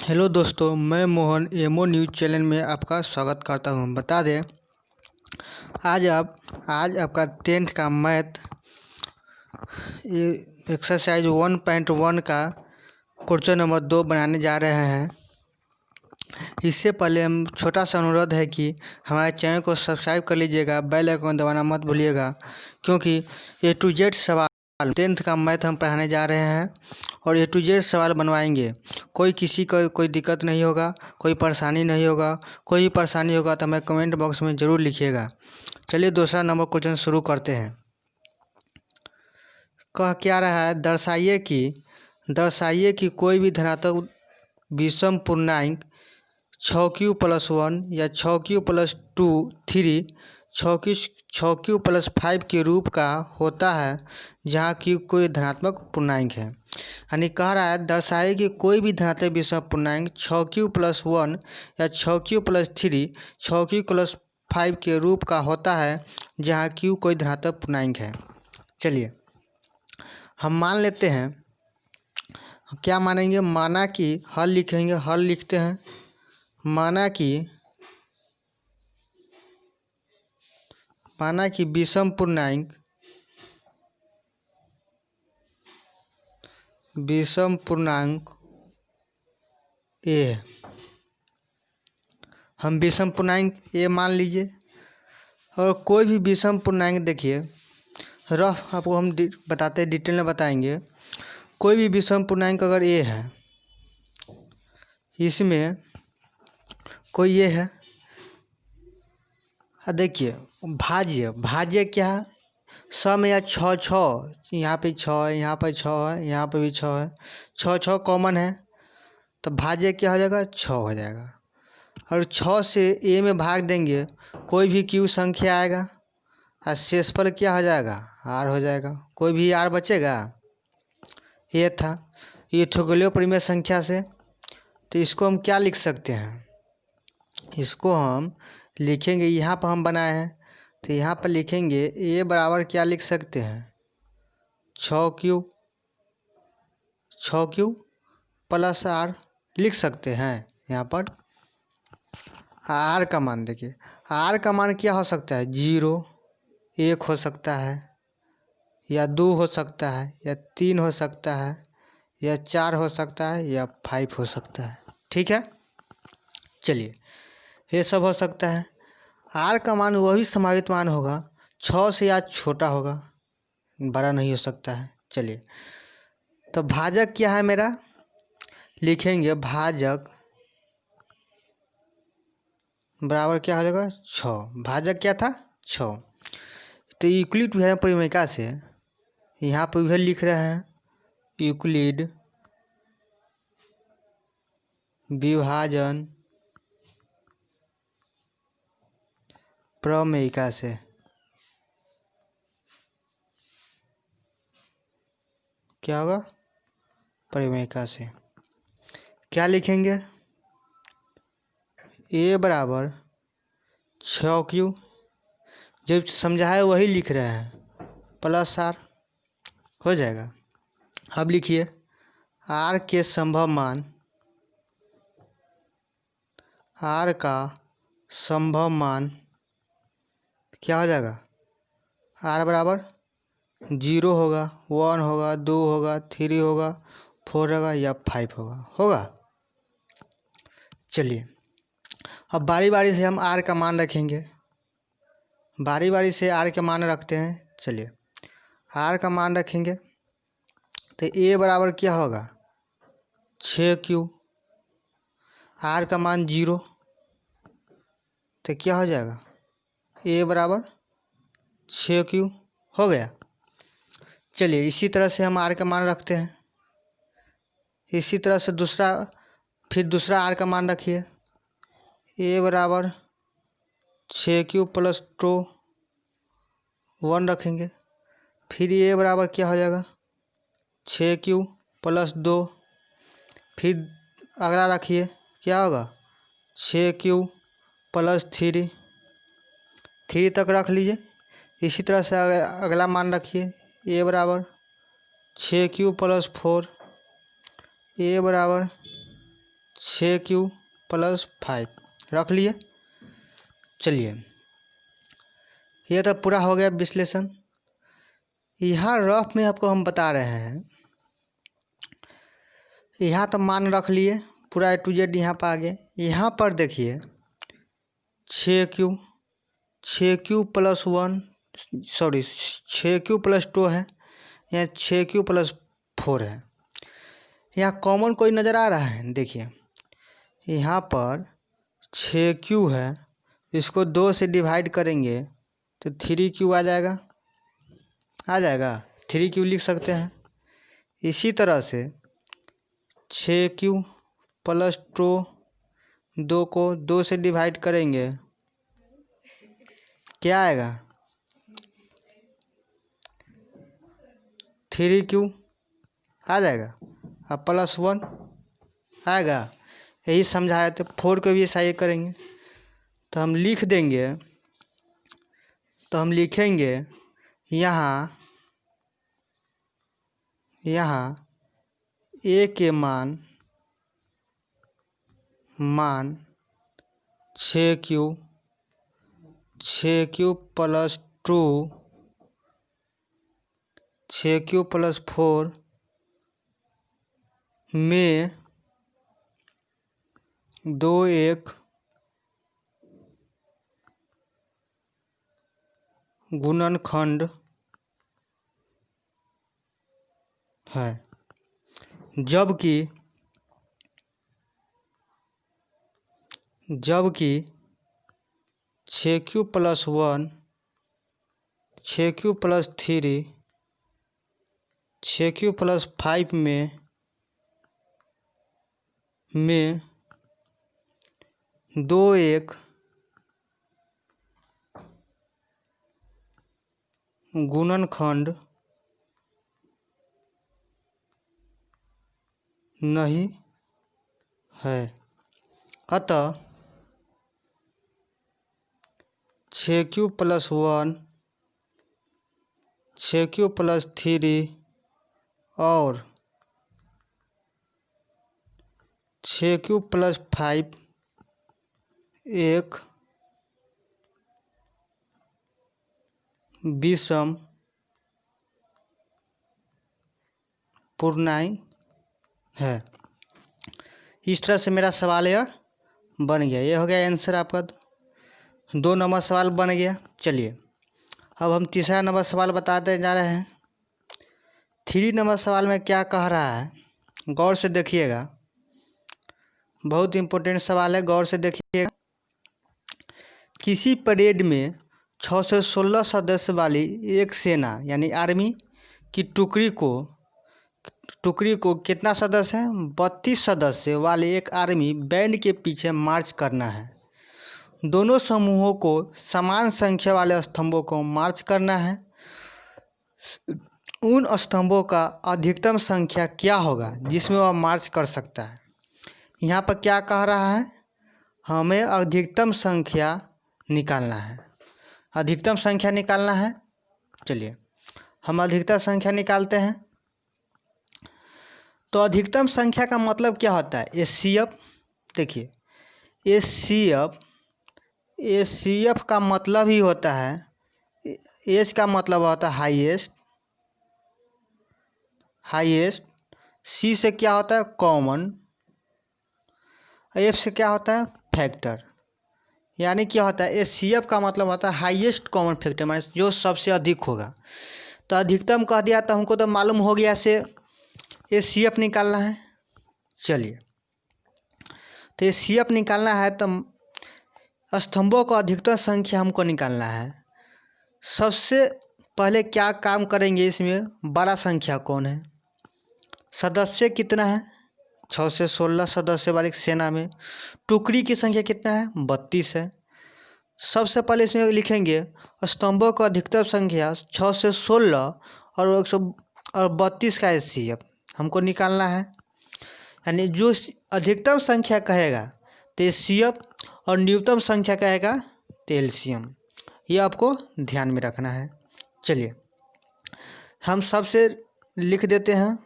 Hello दोस्तों, मैं Mohan ammo news channel में आपका स्वागत करता हूं। बता दें, आज आपका 10th का मैथ एक्सरसाइज 1.1 का क्वेश्चन नंबर 2 बनाने जा रहे हैं। इससे पहले हम छोटा सा अनुरोध है कि हमारे चैनल को सब्सक्राइब कर लीजिएगा, बेल आइकन दबाना मत भूलिएगा, क्योंकि ए टू जेड सवाल 10th का मैथ हम पढ़ाने जा रहे हैं और ए टू जेड सवाल बनवाएंगे। किसी को कोई दिक्कत नहीं होगा, कोई परेशानी नहीं होगा। कोई भी परेशानी होगा तो हमें कमेंट बॉक्स में ज़रूर लिखिएगा। चलिए दूसरा नंबर क्वेश्चन शुरू करते हैं। कह क्या रहा है, दर्शाइए कि कोई भी धनात्मक विषम पूर्णांक 6q+1 या 6q+2 6q+5 के रूप का होता है जहाँ q कोई धनात्मक पूर्णांक है। यानी कह रहा है दर्शाइए कि कोई भी धनात्मक विषम पूर्णांक 6q+1 या 6q+3 6q+5 के रूप का होता है जहाँ q कोई धनात्मक पूर्णांक है। चलिए हम मान लेते हैं। क्या मानेंगे? माना कि हल लिखेंगे। हल लिखते हैं। माना कि विषम पूर्णांक ए है। हम विषम पूर्णांक ए मान लीजिए। और कोई भी विषम पूर्णांक, देखिए रफ आपको हम बताते, डिटेल में बताएंगे। कोई भी विषम पूर्णांक अगर ए है, इसमें कोई ये है, देखिए भाज्य क्या है? सम या 6 यहाँ पे 6 है, यहाँ पे 6 है, यहाँ पे भी 6 है। 6 कॉमन है तो भाज्य क्या हो जाएगा? 6 हो जाएगा। और 6 से ए में भाग देंगे, कोई भी क्यू संख्या आएगा और शेषफल क्या हो जाएगा? आर हो जाएगा। कोई भी आर बचेगा? ये था। ये ठोकलियों परिमेय संख्या से, तो इसको हम क्या लिख सकते हैं? इसको हम लिखेंगे, यहाँ पर हम बनाए हैं तो यहाँ पर लिखेंगे ए बराबर क्या लिख सकते हैं? 6q प्लस आर लिख सकते हैं। यहाँ पर आर का मान देखिए, आर का मान क्या हो सकता है? 0, 1 हो सकता है, या 2 हो सकता है, या 3 हो सकता है, या 4 हो सकता है, या 5 हो सकता है। ठीक है, चलिए ये सब हो सकता है। आर का मान वही संभावित मान होगा 6 से या छोटा होगा, बड़ा नहीं हो सकता है। चलिए तो भाजक क्या है मेरा? लिखेंगे भाजक बराबर क्या हो जाएगा? 6। भाजक क्या था? 6। तो यूक्लिड विभाजन परिमेयिका से यहाँ पर वह लिख रहे हैं, यूक्लिड विभाजन प्रमेयिका से क्या होगा? परिमेयिका से क्या लिखेंगे? ए बराबर 6q, जब समझाए वही लिख रहे हैं, प्लस आर हो जाएगा। अब लिखिए आर के संभव मान, आर का संभव मान क्या हो जाएगा? आर बराबर 0 होगा, 1 होगा, 2 होगा, 3 होगा, 4 होगा, या 5 होगा। चलिए अब बारी बारी से हम आर का मान रखेंगे। बारी बारी से आर का मान रखते हैं। चलिए आर का मान रखेंगे तो ए बराबर क्या होगा? 6q। आर का मान 0 तो क्या हो जाएगा? ए बराबर 6q हो गया। चलिए इसी तरह से हम आर का मान रखते हैं। इसी तरह से दूसरा आर का मान रखिए। ए बराबर 6q+2 1 रखेंगे। फिर ए बराबर क्या हो जाएगा? 6q+2। फिर अगला रखिए, क्या होगा? 6q+3 3 तक रख लीजिए। इसी तरह से अगला मान रखिए, ए बराबर 6q+4, ए बराबर 6Q + 5 रख लिए। चलिए, ये तो पूरा हो गया विश्लेषण। यहाँ रफ में आपको हम बता रहे हैं, यहाँ तो मान रख लिए, पूरा A to Z यहाँ पर आ गया। यहाँ पर देखिए 6Q + 1 सॉरी 6Q + 2 है, यहाँ 6Q + 4 है। यहाँ कॉमन कोई नज़र आ रहा है? देखिए यहाँ पर 6Q है, इसको 2 से डिवाइड करेंगे तो 3Q आ जाएगा, 3Q लिख सकते हैं। इसी तरह से 6Q + 2 को 2 से डिवाइड करेंगे, क्या आएगा? 3Q आ जाएगा, अब +1 आएगा। यही समझाया। तो 4 को भी ऐसा ही करेंगे, तो हम लिख देंगे, तो हम लिखेंगे यहाँ A के मान 6Q + 2 6Q + 4 में 2 1 गुणनखंड है, जबकि 6Q + 1 6Q + 3 6Q + 5 में 2 1 गुणनखंड नहीं है। अतः 6Q + 1 6Q + 3 और 6Q + 5 एक विषम पूर्णांक है। इस तरह से मेरा सवाल यह बन गया। ये हो गया आंसर आपका। 2 नंबर सवाल बन गया। चलिए, अब हम तीसरा नंबर सवाल बताते जा रहे हैं। 3 नंबर सवाल में क्या कह रहा है, गौर से देखिएगा, बहुत इम्पोर्टेंट सवाल है, गौर से देखिएगा। किसी परेड में 6 से 16 सदस्य वाली एक सेना यानी आर्मी की टुकड़ी को कितना सदस्य है? 32 सदस्य वाली एक आर्मी बैंड के पीछे मार्च करना है। दोनों समूहों को समान संख्या वाले स्तंभों को मार्च करना है। उन स्तंभों का अधिकतम संख्या क्या होगा जिसमें वह मार्च कर सकता है? यहाँ पर क्या कह रहा है? हमें अधिकतम संख्या निकालना है। अधिकतम संख्या निकालना है। चलिए, हम अधिकतम संख्या निकालते हैं। तो अधिकतम संख्या का मतलब क्या होता है? HCF। देखिए, HCF का मतलब ही होता है, H का मतलब होता है हाईएस्ट, C से क्या होता है? कॉमन, F से क्या होता है? फैक्टर। यानी क्या होता है? HCF का मतलब होता है हाईएस्ट कॉमन फैक्टर, माने जो सबसे अधिक होगा। तो अधिकतम कह दिया तो हमको तो मालूम हो गया से HCF निकालना है। चलिए, तो HCF निकालना है तो स्तंभों का अधिकतम संख्या हमको निकालना है। सबसे पहले क्या काम करेंगे, इसमें बड़ा संख्या कौन है, सदस्य कितना है? 6 से 16 सदस्य वाली सेना में टुकड़ी की संख्या कितना है? 32 है। सबसे पहले इसमें लिखेंगे स्तंभों का अधिकतम संख्या 6 से 16 और 132 का HCF हमको निकालना है। यानी जो अधिकतम संख्या कहेगा तो HCF और न्यूनतम संख्या कहेगा तो LCM। ये आपको ध्यान में रखना है। चलिए, हम सबसे लिख देते हैं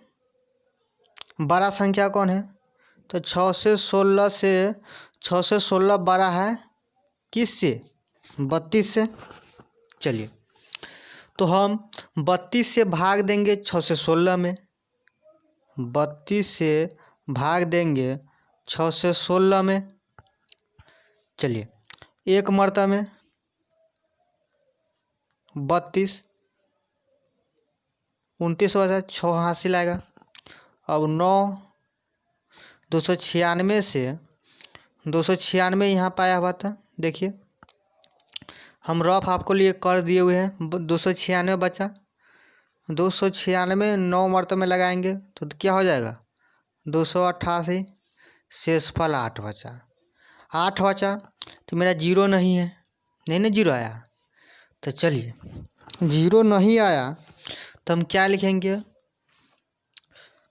बड़ा संख्या कौन है? तो 6 से 16 बड़ा है किससे? 32 से। चलिए, तो हम 32 से भाग देंगे 6 से 16 में। 32 से भाग देंगे 6 से 16 में। चलिए, एक मर्तबा में 32, 29 बचा 6 हासिल आएगा। अब 9, 296 से 296 यहाँ पाया हुआ था। देखिए, हम रफ आपको लिए कर दिए हुए हैं। 296 बचा, 296 9 मर्तबे में लगाएंगे तो क्या हो जाएगा? 288। शेषफल 8 बचा। 8 बचा तो मेरा जीरो नहीं है, नहीं जीरो आया। तो चलिए, जीरो नहीं आया तो हम क्या लिखेंगे?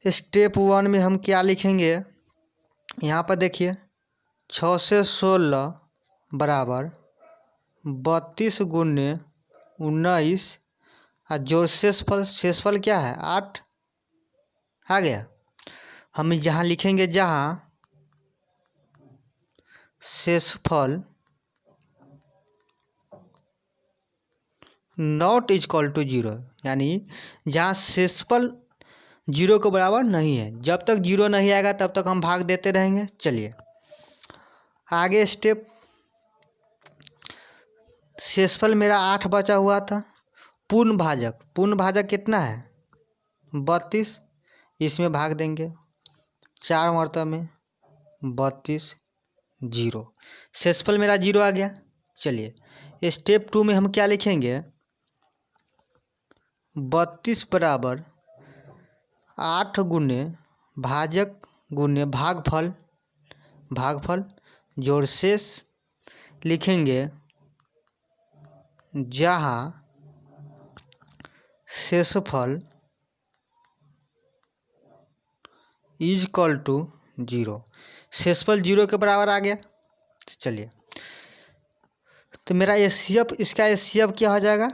स्टेप 1 में हम क्या लिखेंगे? यहाँ पर देखिए, 6 से 16 बराबर 32 गुने 19 और जो शेषफल क्या है? 8 आ गया। हम जहाँ लिखेंगे, जहाँ शेषफल नॉट इक्वल टू जीरो, यानी जहाँ शेषफल जीरो के बराबर नहीं है, जब तक जीरो नहीं आएगा तब तक हम भाग देते रहेंगे। चलिए आगे स्टेप, शेषफल मेरा 8 बचा हुआ था। पूर्ण भाजक कितना है? 32। इसमें भाग देंगे 4 मर्तबा में 32, जीरो। शेषफल मेरा जीरो आ गया। चलिए स्टेप 2 में हम क्या लिखेंगे? 32 बराबर 8 गुने भाजक गुने भागफल जोड़ शेष लिखेंगे, जहाँ शेषफल इज इक्वल टू जीरो। शेषफल जीरो के बराबर आ गया। चलिए, तो मेरा एचसीएफ, इसका एचसीएफ क्या हो जाएगा?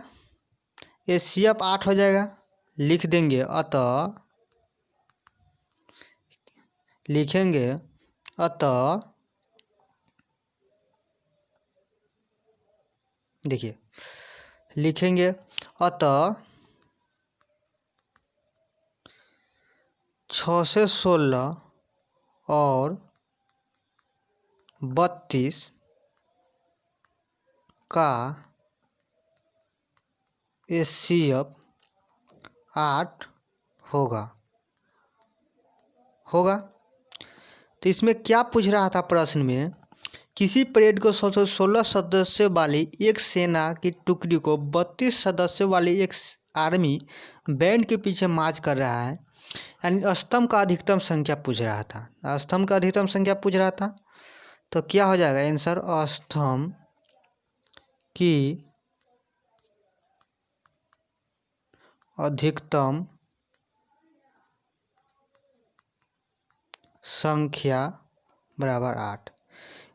एचसीएफ 8 हो जाएगा। लिख देंगे, अतः लिखेंगे, अतः देखिए लिखेंगे, अतः 6 से 16 और 32 का एचसीएफ 8 होगा। तो इसमें क्या पूछ रहा था प्रश्न में? किसी परेड को 16 सदस्य वाली एक सेना की टुकड़ी को 32 सदस्यों वाली एक आर्मी बैंड के पीछे मार्च कर रहा है, यानी स्तंभ का अधिकतम संख्या पूछ रहा था। स्तंभ का अधिकतम संख्या पूछ रहा था, तो क्या हो जाएगा आंसर? स्तंभ की अधिकतम संख्या बराबर 8,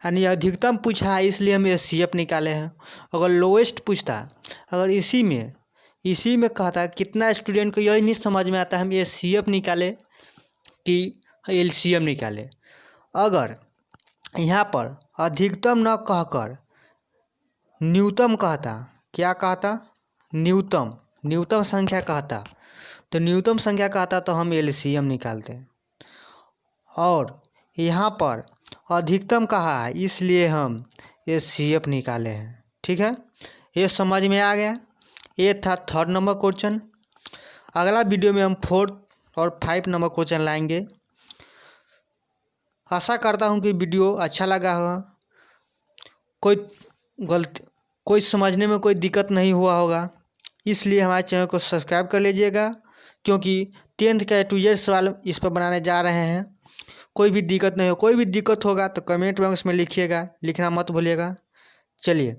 यानी अधिकतम पूछा है इसलिए हम एचसीएफ निकाले हैं। अगर लोएस्ट पूछता, अगर इसी में कहता कितना स्टूडेंट को यही नहीं समझ में आता हम एचसीएफ निकाले कि एलसीएम निकाले। अगर यहाँ पर अधिकतम न कहकर न्यूनतम कहता, क्या कहता? न्यूनतम संख्या कहता, तो न्यूनतम संख्या कहता तो हम एलसीएम निकालते। और यहाँ पर अधिकतम कहा है इसलिए हम एचसीएफ निकाले हैं। ठीक है, ये समझ में आ गया। ये था 3rd नंबर क्वेश्चन। अगला वीडियो में हम 4th और 5 नंबर क्वेश्चन लाएंगे। आशा करता हूँ कि वीडियो अच्छा लगा होगा, कोई समझने में कोई दिक्कत नहीं हुआ होगा, इसलिए हमारे चैनल को सब्सक्राइब कर लीजिएगा, क्योंकि 10th का A to Z सवाल इस पर बनाने जा रहे हैं। कोई भी दिक्कत नहीं हो, कोई भी दिक्कत होगा तो कमेंट बॉक्स में लिखिएगा, लिखना मत भूलिएगा। चलिए।